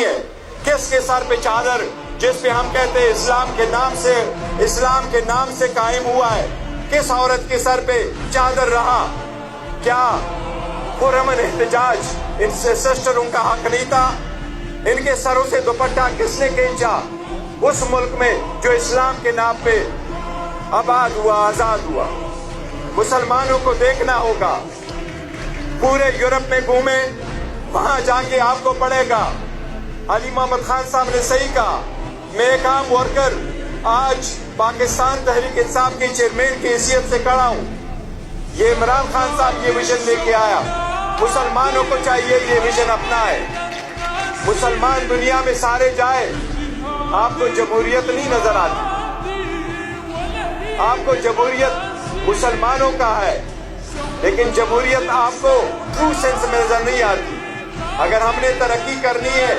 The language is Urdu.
ہے کس کے سر پہ چادر جس پہ ہم کہتے ہیں اسلام کے نام سے قائم ہوا ہے، کس عورت کے سر پہ چادر رہا؟ کیا پرامن احتجاج ان سے سسٹروں کا حق نہیں تھا؟ ان کے سروں سے دوپٹہ کس نے کھینچا اس ملک میں جو اسلام کے نام پہ آباد ہوا، آزاد ہوا؟ مسلمانوں کو دیکھنا ہوگا، پورے یورپ میں گھومیں، وہاں جا کے آپ کو پڑے گا علی محمد خان صاحب نے صحیح کہا، میں ایک عام ورکر آج پاکستان تحریک انصاف کے چیئرمین کی حیثیت سے کھڑا ہوں۔ یہ عمران خان صاحب یہ ویژن لے کے آیا، مسلمانوں کو چاہیے یہ ویژن اپنائے۔ مسلمان دنیا میں سارے جائے، آپ کو جمہوریت نہیں نظر آتی، آپ کو جمہوریت مسلمانوں کا ہے، لیکن جمہوریت آپ کو ٹرو سینس میں نظر نہیں آتی۔ اگر ہم نے ترقی کرنی ہے